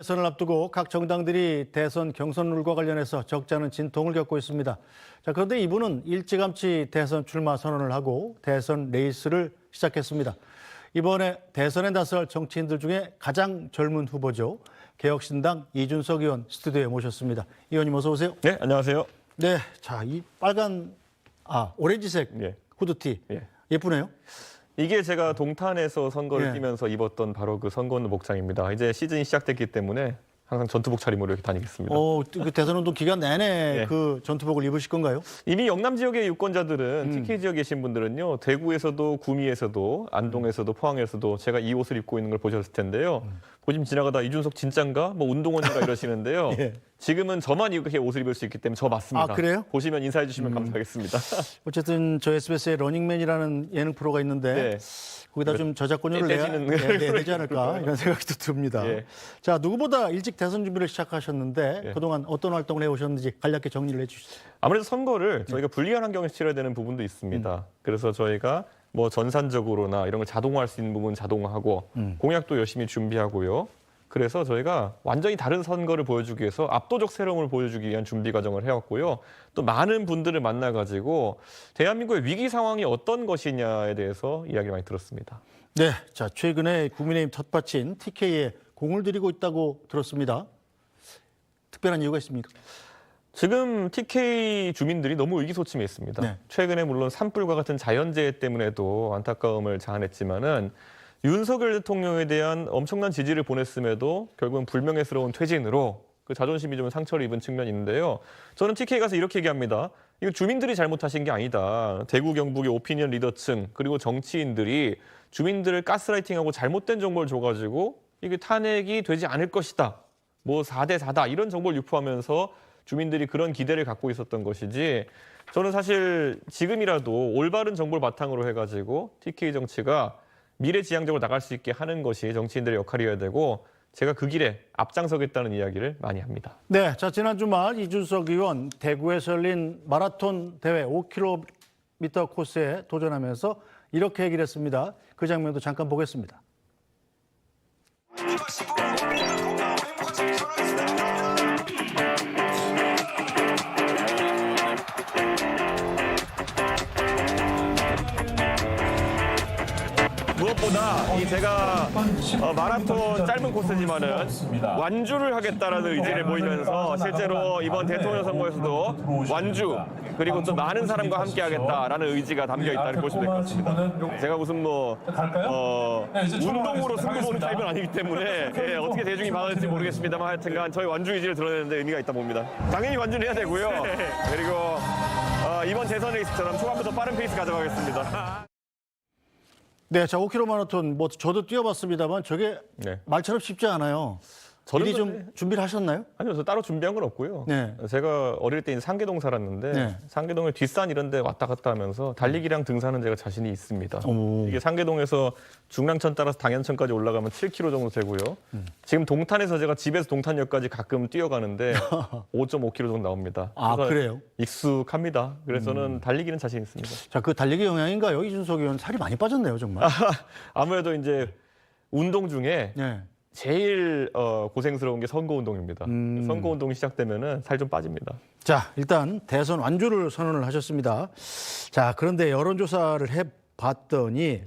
대선을 앞두고 각 정당들이 대선 경선 룰과 관련해서 적지 않은 진통을 겪고 있습니다. 자, 그런데 이분은 일찌감치 대선 출마 선언을 하고 대선 레이스를 시작했습니다. 이번에 대선에 나설 정치인들 중에 가장 젊은 후보죠. 개혁신당 이준석 의원 스튜디오에 모셨습니다. 의원님 어서 오세요. 네, 안녕하세요. 네, 자, 이 오렌지색 예. 후드티 예. 예쁘네요. 이게 제가 동탄에서 선거를 예. 뛰면서 입었던 바로 그 선거운동 복장입니다. 이제 시즌이 시작됐기 때문에 항상 전투복 차림으로 이렇게 다니겠습니다. 그 대선 운동 기간 내내 예. 그 전투복을 입으실 건가요? 이미 영남 지역의 유권자들은 TK 지역에 계신 분들은요. 대구에서도 구미에서도 안동에서도 포항에서도 제가 이 옷을 입고 있는 걸 보셨을 텐데요. 보시면 지나가다 이준석 진짠가? 뭐 운동원인가 이러시는데요. 예. 지금은 저만 이렇게 옷을 입을 수 있기 때문에 저 맞습니다. 아, 그래요? 보시면 인사해 주시면 감사하겠습니다. 어쨌든 저 SBS에 러닝맨이라는 예능 프로가 있는데 네. 거기다 좀 저작권료를 떼지는 내야 되지 않을까 이런 생각이 또 듭니다. 예. 자, 누구보다 일찍 대선 준비를 시작하셨는데 예. 그동안 어떤 활동을 해오셨는지 간략히 정리를 해주시죠. 아무래도 선거를 저희가 불리한 환경에서 치러야 되는 부분도 있습니다. 그래서 저희가 뭐 전산적으로나 이런 걸 자동화할 수 있는 부분 자동화하고 공약도 열심히 준비하고요. 그래서 저희가 완전히 다른 선거를 보여주기 위해서 압도적 새로움을 보여주기 위한 준비 과정을 해왔고요. 또 많은 분들을 만나가지고 대한민국의 위기 상황이 어떤 것이냐에 대해서 이야기를 많이 들었습니다. 네, 자, 최근에 국민의힘 텃밭인 TK에 공을 들이고 있다고 들었습니다. 특별한 이유가 있습니까? 지금 TK 주민들이 너무 의기소침해 있습니다. 네. 최근에 물론 산불과 같은 자연재해 때문에도 안타까움을 자아냈지만은 윤석열 대통령에 대한 엄청난 지지를 보냈음에도 결국은 불명예스러운 퇴진으로 그 자존심이 좀 상처를 입은 측면이 있는데요. 저는 TK 가서 이렇게 얘기합니다. 이거 주민들이 잘못하신 게 아니다. 대구 경북의 오피니언 리더층 그리고 정치인들이 주민들을 가스라이팅하고 잘못된 정보를 줘가지고 이게 탄핵이 되지 않을 것이다. 뭐 4대 4다 이런 정보를 유포하면서 주민들이 그런 기대를 갖고 있었던 것이지 저는 사실 지금이라도 올바른 정보를 바탕으로 해가지고 TK 정치가 미래지향적으로 나갈 수 있게 하는 것이 정치인들의 역할이어야 되고 제가 그 길에 앞장서겠다는 이야기를 많이 합니다. 네, 자, 지난 주말 이준석 의원 대구에서 열린 마라톤 대회 5km 코스에 도전하면서 이렇게 얘기를 했습니다. 그 장면도 잠깐 보겠습니다. 무엇보다 이 제가 마라톤 짧은 코스지만은 완주를 하겠다라는 의지를 보이면서 실제로 이번 대통령 선거에서도 완주 그리고 또 많은 사람과 함께 하겠다라는 의지가 담겨 있다는 보시면 될 것 같습니다. 제가 무슨 운동으로 승부 보는 타입은 아니기 때문에 어떻게 대중이 받아들일지 모르겠습니다만 하여튼간 저희 완주 의지를 드러내는데 의미가 있다 봅니다. 당연히 완주는 해야 되고요. 그리고 이번 대선 레이스처럼 초반부터 빠른 페이스 가져가겠습니다. 네, 자, 5km 마라톤 저도 뛰어봤습니다만 저게 네. 말처럼 쉽지 않아요. 저는 미리 좀 준비를 하셨나요? 아니요, 저 따로 준비한 건 없고요. 네. 제가 어릴 때 상계동 살았는데 네. 상계동의 뒷산 이런 데 왔다 갔다 하면서 달리기랑 등산은 제가 자신이 있습니다. 오. 이게 상계동에서 중랑천 따라서 당연천까지 올라가면 7km 정도 되고요. 지금 동탄에서 제가 집에서 동탄역까지 가끔 뛰어가는데 5.5km 정도 나옵니다. 아, 그래서 그래요? 익숙합니다. 그래서 저는 달리기는 자신 있습니다. 자, 그 달리기 영향인가요? 이준석 의원 살이 많이 빠졌네요, 정말. 아무래도 이제 운동 중에 네. 제일 고생스러운 게 선거운동입니다. 선거운동이 시작되면은 살 좀 빠집니다. 자, 일단 대선 완주를 선언을 하셨습니다. 자, 그런데 여론조사를 해봤더니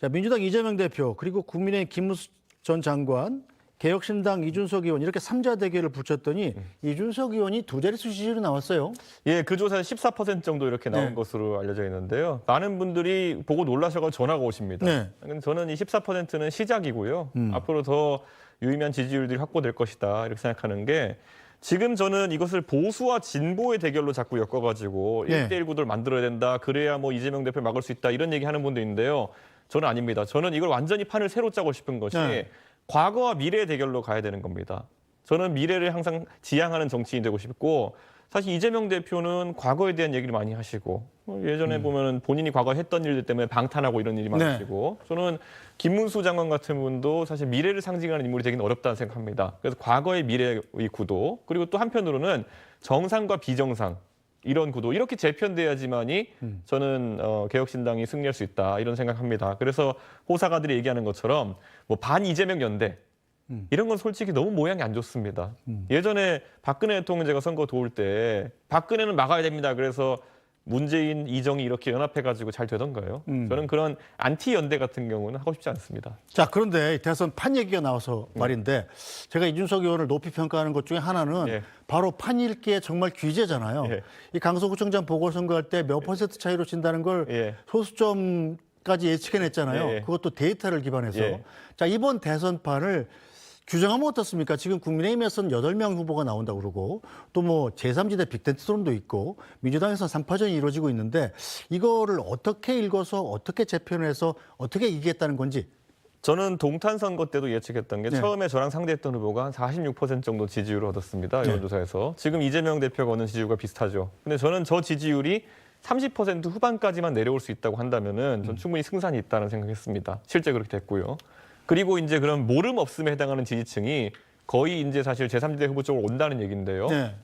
자, 민주당 이재명 대표 그리고 국민의힘 김문수 전 장관 개혁신당 이준석 의원 이렇게 3자 대결을 붙였더니 이준석 의원이 두 자릿수 지지로 나왔어요. 예, 그 조사는 14% 정도 이렇게 나온 네. 것으로 알려져 있는데요. 많은 분들이 보고 놀라셔서 전화가 오십니다. 네. 근데 저는 이 14%는 시작이고요. 앞으로 더 유의미한 지지율들이 확보될 것이다 이렇게 생각하는 게 지금 저는 이것을 보수와 진보의 대결로 자꾸 엮어가지고 네. 1대1 구도를 만들어야 된다. 그래야 뭐 이재명 대표를 막을 수 있다. 이런 얘기하는 분도 있는데요. 저는 아닙니다. 저는 이걸 완전히 판을 새로 짜고 싶은 것이 네. 과거와 미래의 대결로 가야 되는 겁니다. 저는 미래를 항상 지향하는 정치인이 되고 싶고 사실 이재명 대표는 과거에 대한 얘기를 많이 하시고 예전에 보면 본인이 과거에 했던 일들 때문에 방탄하고 이런 일이 많으시고 저는 김문수 장관 같은 분도 사실 미래를 상징하는 인물이 되기는 어렵다는 생각합니다. 그래서 과거의 미래의 구도 그리고 또 한편으로는 정상과 비정상 이런 구도 이렇게 재편돼야지만이 저는 개혁신당이 승리할 수 있다 이런 생각합니다. 그래서 호사가들이 얘기하는 것처럼 뭐 반 이재명 연대 이런 건 솔직히 너무 모양이 안 좋습니다. 예전에 박근혜 대통령 제가 선거 도울 때 박근혜는 막아야 됩니다. 그래서 문재인, 이정희 이렇게 연합해가지고 잘 되던가요? 저는 그런 안티 연대 같은 경우는 하고 싶지 않습니다. 자, 그런데 대선 판 얘기가 나와서 말인데 제가 이준석 의원을 높이 평가하는 것 중에 하나는 예. 바로 판일기의 정말 귀재잖아요. 예. 이 강서구청장 보궐선거할 때 몇 퍼센트 차이로 진다는 걸 예. 소수점까지 예측해냈잖아요. 예. 그것도 데이터를 기반해서. 예. 자, 이번 대선판을 규정하면 어떻습니까? 지금 국민의힘에서는 8명 후보가 나온다고 그러고 또 뭐 제3지대 빅텐트 토론도 있고 민주당에서 3파전이 이루어지고 있는데 이거를 어떻게 읽어서 어떻게 재편해서 어떻게 이기겠다는 건지. 저는 동탄 선거 때도 예측했던 게 네. 처음에 저랑 상대했던 후보가 한 46% 정도 지지율을 얻었습니다. 여론조사에서. 지금 이재명 대표가 얻는 지지율과 비슷하죠. 근데 저는 저 지지율이 30% 후반까지만 내려올 수 있다고 한다면은 전 충분히 승산이 있다는 생각했습니다. 실제 그렇게 됐고요. 그리고 이제 그런 모름 없음에 해당하는 지지층이 거의 이제 사실 제3지대 후보 쪽으로 온다는 얘기인데요. 네.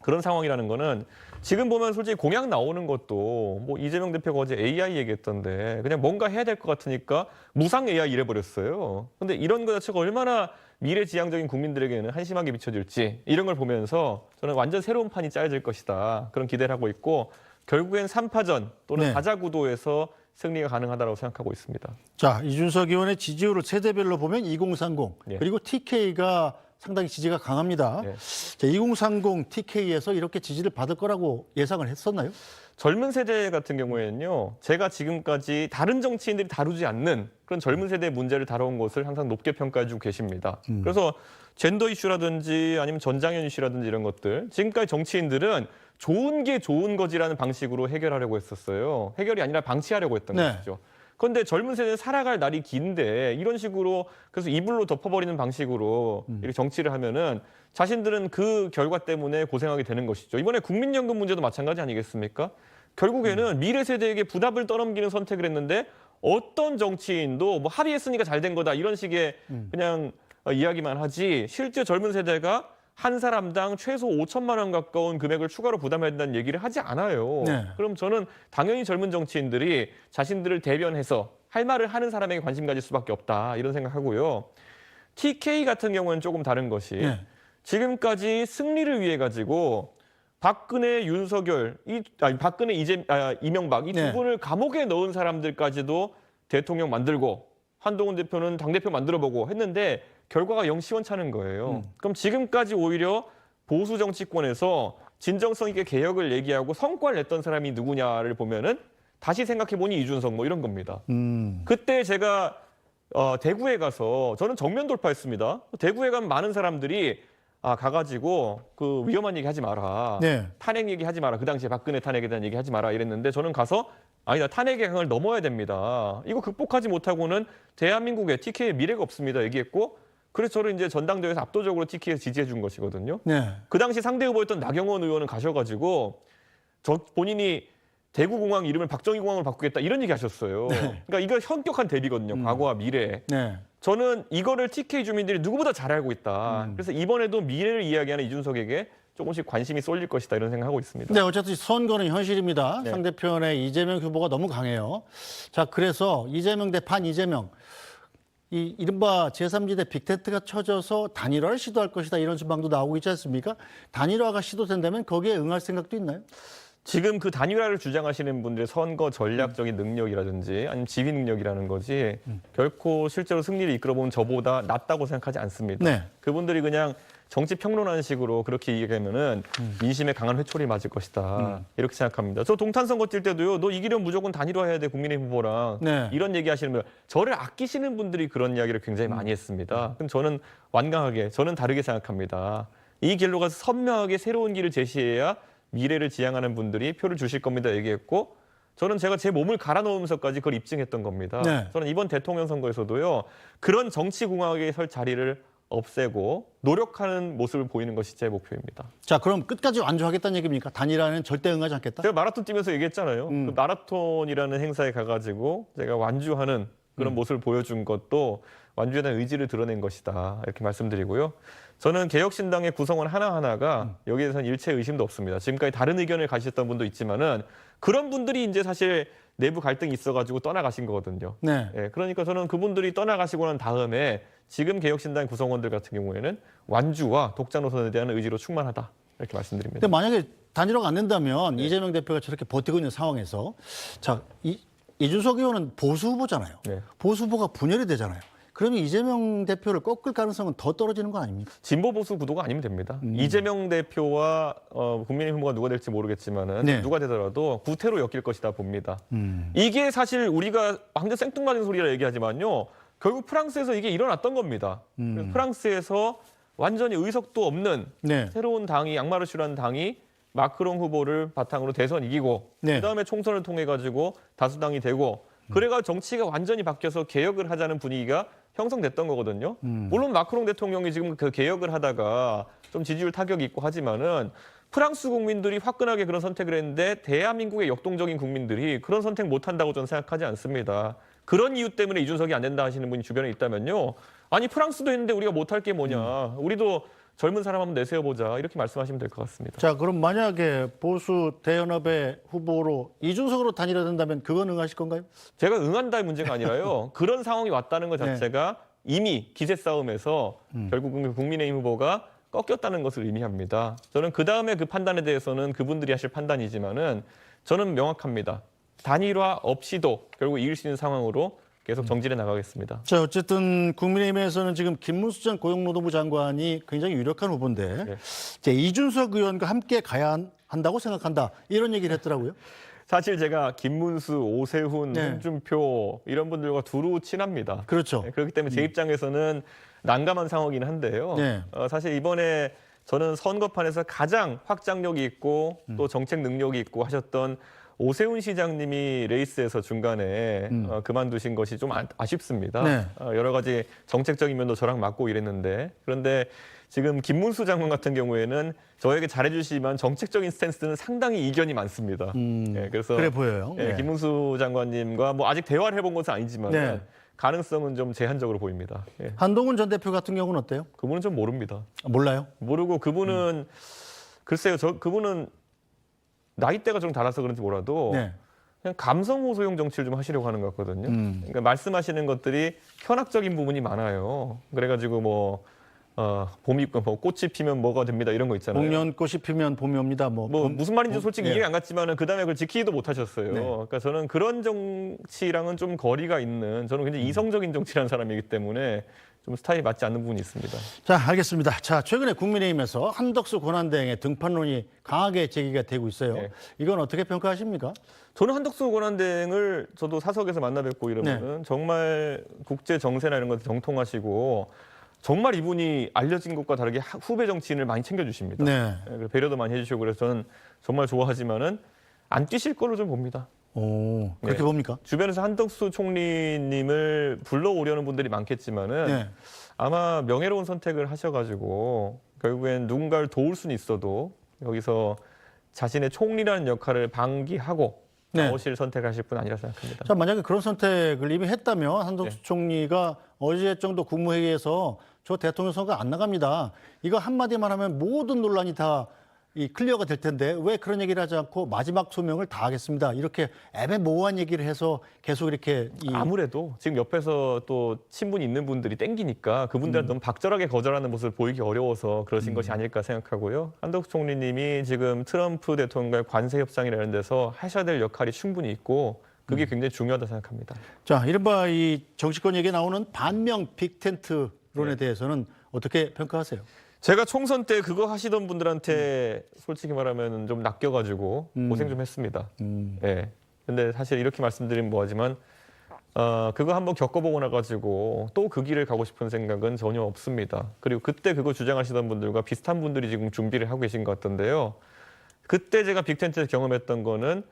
그런 상황이라는 거는 지금 보면 솔직히 공약 나오는 것도 뭐 이재명 대표가 어제 AI 얘기했던데 그냥 뭔가 해야 될 것 같으니까 무상 AI 이래버렸어요. 근데 이런 것 자체가 얼마나 미래지향적인 국민들에게는 한심하게 비춰질지 이런 걸 보면서 저는 완전 새로운 판이 짜여질 것이다. 그런 기대를 하고 있고 결국엔 3파전 또는 네. 다자구도에서 승리가 가능하다고 생각하고 있습니다. 자, 이준석 의원의 지지율을 세대별로 보면 2030 예. 그리고 TK가 상당히 지지가 강합니다. 예. 자, 2030 TK에서 이렇게 지지를 받을 거라고 예상을 했었나요? 젊은 세대 같은 경우에는요, 제가 지금까지 다른 정치인들이 다루지 않는 그런 젊은 세대의 문제를 다뤄온 것을 항상 높게 평가해주고 계십니다. 그래서 젠더 이슈라든지 아니면 전장현 이슈라든지 이런 것들, 지금까지 정치인들은 좋은 게 좋은 거지라는 방식으로 해결하려고 했었어요. 해결이 아니라 방치하려고 했던 네. 것이죠. 그런데 젊은 세대는 살아갈 날이 긴데 이런 식으로 그래서 이불로 덮어버리는 방식으로 이렇게 정치를 하면은 자신들은 그 결과 때문에 고생하게 되는 것이죠. 이번에 국민연금 문제도 마찬가지 아니겠습니까? 결국에는 미래 세대에게 부담을 떠넘기는 선택을 했는데 어떤 정치인도 뭐 합의했으니까 잘 된 거다 이런 식의 그냥 이야기만 하지 실제 젊은 세대가 한 사람당 최소 5천만 원 가까운 금액을 추가로 부담해야 된다는 얘기를 하지 않아요. 네. 그럼 저는 당연히 젊은 정치인들이 자신들을 대변해서 할 말을 하는 사람에게 관심 가질 수밖에 없다 이런 생각하고요. TK 같은 경우는 조금 다른 것이 네. 지금까지 승리를 위해 가지고 박근혜, 윤석열, 박근혜, 이명박 이 두 네. 분을 감옥에 넣은 사람들까지도 대통령 만들고 한동훈 대표는 당대표 만들어보고 했는데 결과가 영 시원찮은 거예요. 그럼 지금까지 오히려 보수 정치권에서 진정성 있게 개혁을 얘기하고 성과를 냈던 사람이 누구냐를 보면은 다시 생각해보니 이준석 뭐 이런 겁니다. 그때 제가 대구에 가서 저는 정면 돌파했습니다. 대구에 가면 많은 사람들이 가가지고 그 위험한 얘기 하지 마라. 네. 탄핵 얘기 하지 마라. 그 당시에 박근혜 탄핵에 대한 얘기 하지 마라 이랬는데 저는 가서 아니다. 탄핵의 강을 넘어야 됩니다. 이거 극복하지 못하고는 대한민국의 TK의 미래가 없습니다. 얘기했고 그래서 저를 이제 전당대회에서 압도적으로 TK에서 지지해 준 것이거든요. 네. 그 당시 상대 후보였던 나경원 의원은 가셔가지고 본인이 대구공항 이름을 박정희공항으로 바꾸겠다 이런 얘기 하셨어요. 그러니까 이거 현격한 대비거든요. 과거와 미래. 네. 저는 이거를 TK 주민들이 누구보다 잘 알고 있다. 그래서 이번에도 미래를 이야기하는 이준석에게 조금씩 관심이 쏠릴 것이다 이런 생각하고 있습니다. 네, 어쨌든 선거는 현실입니다. 네. 상대편의 이재명 후보가 너무 강해요. 자, 그래서 이재명 대 판 이재명. 이 이른바 제3지대 빅텐트가 쳐져서 단일화를 시도할 것이다 이런 전망도 나오고 있지 않습니까? 단일화가 시도된다면 거기에 응할 생각도 있나요? 지금 그 단일화를 주장하시는 분들의 선거 전략적인 능력이라든지 아니면 지휘 능력이라는 거지 결코 실제로 승리를 이끌어보면 저보다 낫다고 생각하지 않습니다. 네. 그분들이 그냥 정치 평론하는 식으로 그렇게 얘기하면은 민심에 강한 회초리 맞을 것이다. 이렇게 생각합니다. 저 동탄 선거 뛸 때도요. 너 이기려면 무조건 단일화해야 돼. 국민의힘 후보랑. 네. 이런 얘기 하시는 분. 저를 아끼시는 분들이 그런 이야기를 굉장히 많이 했습니다. 근데 저는 완강하게 저는 다르게 생각합니다. 이 길로 가서 선명하게 새로운 길을 제시해야 미래를 지향하는 분들이 표를 주실 겁니다. 얘기했고 저는 제가 제 몸을 갈아 넣으면서까지 그걸 입증했던 겁니다. 네. 저는 이번 대통령 선거에서도요. 그런 정치공학에 설 자리를 없애고 노력하는 모습을 보이는 것이 제 목표입니다. 자, 그럼 끝까지 완주하겠다는 얘기입니까? 단일화는 절대 응하지 않겠다? 제가 마라톤 뛰면서 얘기했잖아요. 그 마라톤이라는 행사에 가가지고 제가 완주하는 그런 모습을 보여준 것도 완주에 대한 의지를 드러낸 것이다. 이렇게 말씀드리고요. 저는 개혁신당의 구성원 하나하나가 여기에 대해서는 일체 의심도 없습니다. 지금까지 다른 의견을 가지셨던 분도 있지만은 그런 분들이 이제 사실 내부 갈등이 있어가지고 떠나가신 거거든요. 네. 예, 그러니까 저는 그분들이 떠나가시고 난 다음에 지금 개혁신당 구성원들 같은 경우에는 완주와 독자 노선에 대한 의지로 충만하다 이렇게 말씀드립니다. 근데 만약에 단일화가 안 된다면 이재명 대표가 저렇게 버티고 있는 상황에서 자, 이준석 의원은 보수 후보잖아요. 네. 보수 후보가 분열이 되잖아요. 그러면 이재명 대표를 꺾을 가능성은 더 떨어지는 거 아닙니까? 진보 보수 구도가 아니면 됩니다. 이재명 대표와 국민의힘 후보가 누가 될지 모르겠지만은 네. 누가 되더라도 구태로 엮일 것이다 봅니다. 이게 사실 우리가 완전 생뚱맞은 소리라 얘기하지만요. 결국 프랑스에서 이게 일어났던 겁니다. 그래서 프랑스에서 완전히 의석도 없는 네. 새로운 당이 양마르슈라는 당이 마크롱 후보를 바탕으로 대선 이기고 네. 그다음에 총선을 통해 가지고 다수당이 되고 그래가 정치가 완전히 바뀌어서 개혁을 하자는 분위기가 형성됐던 거거든요. 물론 마크롱 대통령이 지금 그 개혁을 하다가 좀 지지율 타격이 있고 하지만은 프랑스 국민들이 화끈하게 그런 선택을 했는데 대한민국의 역동적인 국민들이 그런 선택 못 한다고 저는 생각하지 않습니다. 그런 이유 때문에 이준석이 안 된다 하시는 분이 주변에 있다면요. 아니 프랑스도 했는데 우리가 못할 게 뭐냐. 우리도 젊은 사람 한번 내세워보자. 이렇게 말씀하시면 될 것 같습니다. 자, 그럼 만약에 보수 대연합의 후보로 이준석으로 단일화된다면 그건 응하실 건가요? 제가 응한다의 문제가 아니라요. 그런 상황이 왔다는 것 자체가 이미 기세 싸움에서 결국은 국민의힘 후보가 꺾였다는 것을 의미합니다. 저는 그다음에 그 판단에 대해서는 그분들이 하실 판단이지만은 저는 명확합니다. 단일화 없이도 결국 이길 수 있는 상황으로 계속 정진해 나가겠습니다. 자, 어쨌든 국민의힘에서는 지금 김문수 전 고용노동부 장관이 굉장히 유력한 후보인데 네. 이제 이준석 의원과 함께 가야 한다고 생각한다. 이런 얘기를 했더라고요. 사실 제가 김문수, 오세훈, 네. 홍준표 이런 분들과 두루 친합니다. 그렇죠. 네, 그렇기 때문에 제 입장에서는 난감한 상황이긴 한데요. 네. 사실 이번에 저는 선거판에서 가장 확장력이 있고 또 정책 능력이 있고 하셨던 오세훈 시장님이 레이스에서 중간에 그만두신 것이 좀 아쉽습니다. 네. 여러 가지 정책적인 면도 저랑 맞고 이랬는데 그런데 지금 김문수 장관 같은 경우에는 저에게 잘해주시지만 정책적인 스탠스는 상당히 이견이 많습니다. 그래서 그래 보여요. 예, 네. 김문수 장관님과 뭐 아직 대화를 해본 것은 아니지만 네. 가능성은 좀 제한적으로 보입니다. 예. 한동훈 전 대표 같은 경우는 어때요? 그분은 좀 모릅니다. 몰라요. 모르고 그분은 글쎄요, 그분은 나이대가 좀 달아서 그런지 몰라도 네. 그냥 감성 호소용 정치를 좀 하시려고 하는 것 같거든요. 그러니까 말씀하시는 것들이 현학적인 부분이 많아요. 그래가지고 뭐 봄이 뭐 꽃이 피면 뭐가 됩니다 이런 거 있잖아요. 목련꽃이 피면 봄이 옵니다. 뭐 무슨 말인지 솔직히 예. 이해 안 갔지만은 그 다음에 그걸 지키지도 못하셨어요. 네. 그러니까 저는 그런 정치랑은 좀 거리가 있는 저는 굉장히 이성적인 정치라는 사람이기 때문에 좀 스타일이 맞지 않는 부분이 있습니다. 자, 알겠습니다. 자, 최근에 국민의힘에서 한덕수 권한대행의 등판론이 강하게 제기가 되고 있어요. 네. 이건 어떻게 평가하십니까? 저는 한덕수 권한대행을 저도 사석에서 만나 뵙고 이러면은 정말 국제 정세나 이런 것에 정통하시고 정말 이분이 알려진 것과 다르게 후배 정치인을 많이 챙겨주십니다. 네. 배려도 많이 해주시고 그래서 저는 정말 좋아하지만은 안 뛰실 걸로 좀 봅니다. 오, 그렇게 네. 봅니까? 주변에서 한덕수 총리님을 불러오려는 분들이 많겠지만은 네. 아마 명예로운 선택을 하셔가지고 결국엔 누군가를 도울 수는 있어도 여기서 자신의 총리라는 역할을 방기하고 네. 나오실 선택하실 분 아니라 생각합니다. 자, 만약에 그런 선택을 이미 했다면 한덕수 네. 총리가 어제 정도 국무회의에서 저 대통령 선거 안 나갑니다. 이거 한마디만 하면 모든 논란이 다 클리어가 될 텐데 왜 그런 얘기를 하지 않고 마지막 소명을 다 하겠습니다. 이렇게 애매모호한 얘기를 해서 계속 이렇게 아무래도 지금 옆에서 또 친분이 있는 분들이 땡기니까 그분들은 너무 박절하게 거절하는 모습을 보이기 어려워서 그러신 것이 아닐까 생각하고요. 한덕수 총리님이 지금 트럼프 대통령과의 관세 협상이라는 데서 하셔야 될 역할이 충분히 있고 그게 굉장히 중요하다 생각합니다. 자, 이른바 이 정치권 얘기에 나오는 반명 빅텐트론에 대해서는 어떻게 평가하세요? 제가 총선 때 그거 하시던 분들한테 솔직히 말하면 좀 낚여가지고 고생 좀 했습니다. 예. 근데 사실 이렇게 말씀드리면 뭐하지만 그거 한번 겪어보고 나가지고 또 그 길을 가고 싶은 생각은 전혀 없습니다. 그리고 그때 그거 주장하시던 분들과 비슷한 분들이 지금 준비를 하고 계신 것 같던데요. 그때 제가 빅텐트에서 경험했던 거는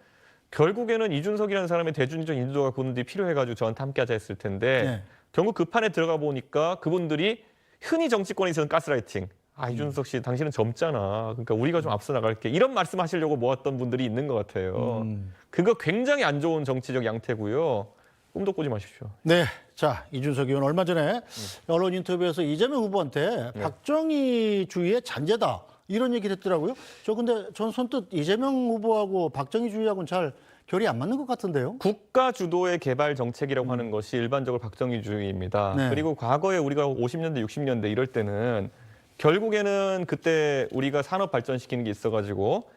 결국에는 이준석이라는 사람의 대중적 인도가 그분들이 필요해가지고 저한테 함께하자 했을 텐데 네. 결국 그 판에 들어가 보니까 그분들이 흔히 정치권에 있어서는 가스라이팅. 이준석 씨, 당신은 젊잖아. 그러니까 우리가 좀 앞서 나갈게. 이런 말씀하시려고 모았던 분들이 있는 것 같아요. 그거 굉장히 안 좋은 정치적 양태고요. 꿈도 꾸지 마십시오. 네. 자, 이준석 의원 얼마 전에 언론 인터뷰에서 이재명 후보한테 박정희 주의의 잔재다. 이런 얘기를 했더라고요. 근데 전 선뜻 이재명 후보하고 박정희 주의하고는 잘 결이 안 맞는 것 같은데요. 국가 주도의 개발 정책이라고 하는 것이 일반적으로 박정희주의입니다. 네. 그리고 과거에 우리가 50년대, 60년대 이럴 때는 결국에는 그때 우리가 산업 발전시키는 게 있어가지고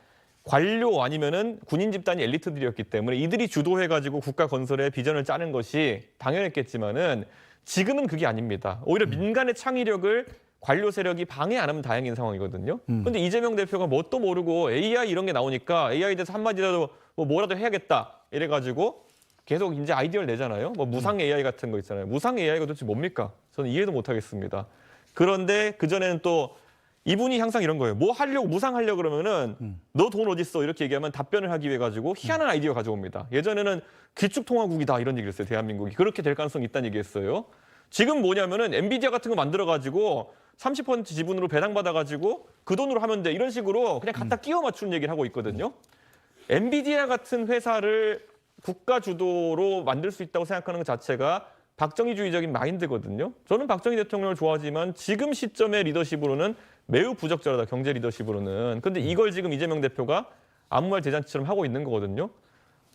관료 아니면은 군인 집단이 엘리트들이었기 때문에 이들이 주도해가지고 국가 건설의 비전을 짜는 것이 당연했겠지만은 지금은 그게 아닙니다. 오히려 민간의 창의력을 관료 세력이 방해 안 하면 다행인 상황이거든요. 그런데 이재명 대표가 뭣도 모르고 AI 이런 게 나오니까 AI에 대해서 한마디라도 뭐라도 해야겠다 이래가지고 계속 이제 아이디어를 내잖아요. 뭐 무상 AI 같은 거 있잖아요. 무상 AI가 도대체 뭡니까? 저는 이해도 못하겠습니다. 그런데 그전에는 또 이분이 항상 이런 거예요. 뭐 하려고 무상 하려고 그러면은 너 돈 어디 있어 이렇게 얘기하면 답변을 하기 위해 가지고 희한한 아이디어 가져옵니다. 예전에는 기축통화국이다 이런 얘기를 했어요. 대한민국이 그렇게 될 가능성이 있다는 얘기했어요. 지금 뭐냐면은 엔비디아 같은 거 만들어 가지고 30% 지분으로 배당받아 가지고 그 돈으로 하면 돼 이런 식으로 그냥 갖다 끼워 맞추는 얘기를 하고 있거든요. 엔비디아 같은 회사를 국가 주도로 만들 수 있다고 생각하는 것 자체가 박정희주의적인 마인드거든요. 저는 박정희 대통령을 좋아하지만 지금 시점의 리더십으로는 매우 부적절하다. 경제 리더십으로는. 근데 이걸 지금 이재명 대표가 아무 말 대잔치처럼 하고 있는 거거든요.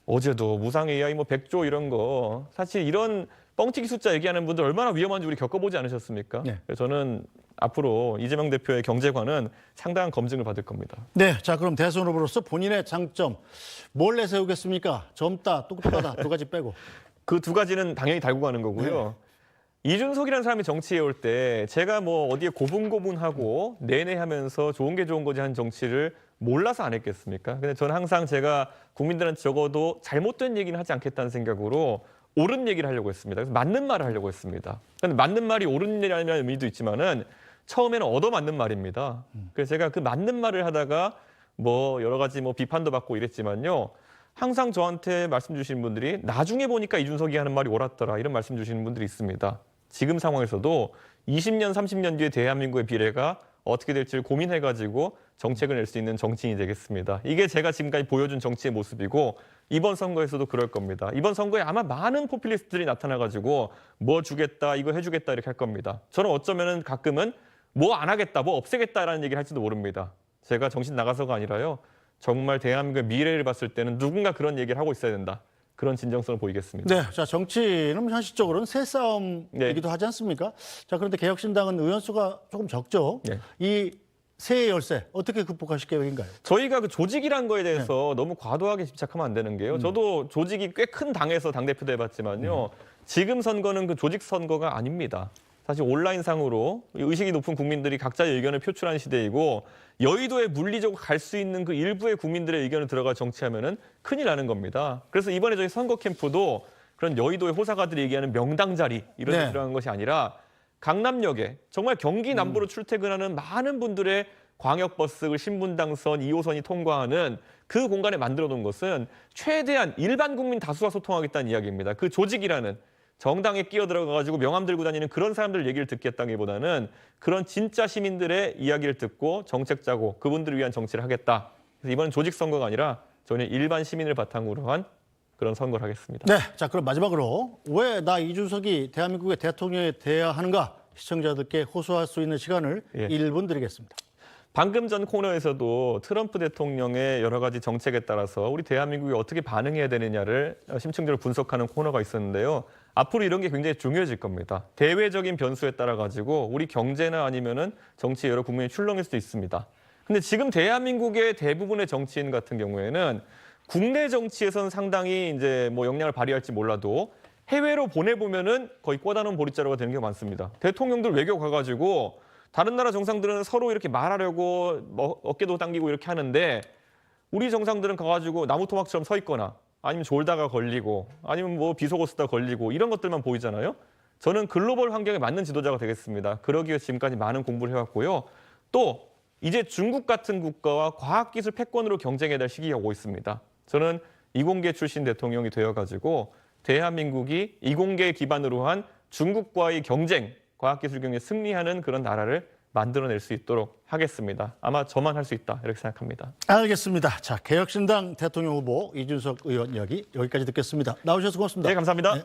어제도 무상 AI 뭐 100조 이런 거 사실 이런 뻥튀기 숫자 얘기하는 분들 얼마나 위험한지 우리 겪어보지 않으셨습니까? 네. 그래서 저는 앞으로 이재명 대표의 경제관은 상당한 검증을 받을 겁니다. 네, 자 그럼 대선 후보로서 본인의 장점 뭘 내세우겠습니까? 젊다, 똑똑하다 두 가지 빼고. 그 두 가지는 당연히 달고 가는 거고요. 이준석이라는 사람이 정치에 올 때 제가 뭐 어디에 고분고분하고 내내 하면서 좋은 게 좋은 거지 한 정치를 몰라서 안 했겠습니까? 근데 저는 항상 제가 국민들한테 적어도 잘못된 얘기는 하지 않겠다는 생각으로 옳은 얘기를 하려고 했습니다. 그래서 맞는 말을 하려고 했습니다. 근데 맞는 말이 옳은 일이라는 의미도 있지만은 처음에는 얻어맞는 말입니다. 그래서 제가 그 맞는 말을 하다가 뭐 여러 가지 뭐 비판도 받고 이랬지만요. 항상 저한테 말씀 주시는 분들이 나중에 보니까 이준석이 하는 말이 옳았더라 이런 말씀 주시는 분들이 있습니다. 지금 상황에서도 20년, 30년 뒤에 대한민국의 미래가 어떻게 될지를 고민해가지고 정책을 낼 수 있는 정치인이 되겠습니다. 이게 제가 지금까지 보여준 정치의 모습이고 이번 선거에서도 그럴 겁니다. 이번 선거에 아마 많은 포퓰리스트들이 나타나가지고 뭐 주겠다, 이거 해주겠다 이렇게 할 겁니다. 저는 어쩌면은 가끔은 뭐 안 하겠다, 뭐 없애겠다라는 얘기를 할지도 모릅니다. 제가 정신 나가서가 아니라요. 정말 대한민국의 미래를 봤을 때는 누군가 그런 얘기를 하고 있어야 된다. 그런 진정성을 보이겠습니다. 네, 자 정치는 현실적으로는 새 싸움이기도 하지 않습니까? 자 그런데 개혁신당은 의원 수가 조금 적죠. 네. 이 새해 열세 어떻게 극복하실 계획인가요? 저희가 그 조직이란 거에 대해서 너무 과도하게 집착하면 안 되는 게요. 저도 조직이 꽤 큰 당에서 당대표도 해봤지만요. 지금 선거는 그 조직 선거가 아닙니다. 사실 온라인상으로 의식이 높은 국민들이 각자의 의견을 표출하는 시대이고 여의도에 물리적으로 갈 수 있는 그 일부의 국민들의 의견을 들어가 정치하면은 큰일 나는 겁니다. 그래서 이번에 저희 선거 캠프도 그런 여의도의 호사가들이 얘기하는 명당 자리 이런 데 들어간 것이 아니라 강남역에 정말 경기 남부로 출퇴근하는 많은 분들의 광역버스, 신분당선, 2호선이 통과하는 그 공간에 만들어 놓은 것은 최대한 일반 국민 다수와 소통하겠다는 이야기입니다. 그 조직이라는 정당에 끼어들어가가지고 명함 들고 다니는 그런 사람들 얘기를 듣겠다기보다는 그런 진짜 시민들의 이야기를 듣고 정책 짜고 그분들을 위한 정치를 하겠다. 그래서 이번엔 조직 선거가 아니라 저는 일반 시민을 바탕으로 한 그런 선거를 하겠습니다. 네, 자 그럼 마지막으로 왜 나 이준석이 대한민국의 대통령이 돼야 하는가 시청자들께 호소할 수 있는 시간을 1분 드리겠습니다. 방금 전 코너에서도 트럼프 대통령의 여러 가지 정책에 따라서 우리 대한민국이 어떻게 반응해야 되느냐를 심층적으로 분석하는 코너가 있었는데요. 앞으로 이런 게 굉장히 중요해질 겁니다. 대외적인 변수에 따라 가지고 우리 경제나 아니면은 정치 여러 국면이 출렁일 수도 있습니다. 근데 지금 대한민국의 대부분의 정치인 같은 경우에는 국내 정치에서는 상당히 이제 뭐 영향을 발휘할지 몰라도 해외로 보내보면은 거의 꽂아놓은 보릿자루가 되는 게 많습니다. 대통령들 외교 가가지고 다른 나라 정상들은 서로 이렇게 말하려고 뭐 어깨도 당기고 이렇게 하는데 우리 정상들은 가가지고 나무 토막처럼 서 있거나 아니면 졸다가 걸리고 아니면 뭐 비속어 쓰다 걸리고 이런 것들만 보이잖아요. 저는 글로벌 환경에 맞는 지도자가 되겠습니다. 그러기 위해서 지금까지 많은 공부를 해왔고요. 또 이제 중국 같은 국가와 과학기술 패권으로 경쟁해야 될 시기가 오고 있습니다. 저는 이공계 출신 대통령이 되어가지고 대한민국이 이공계 기반으로 한 중국과의 경쟁, 과학기술 경쟁에 승리하는 그런 나라를 만들어낼 수 있도록 하겠습니다. 아마 저만 할 수 있다 이렇게 생각합니다. 알겠습니다. 자 개혁신당 대통령 후보 이준석 의원 이야기 여기까지 듣겠습니다. 나오셔서 고맙습니다. 네, 감사합니다. 네.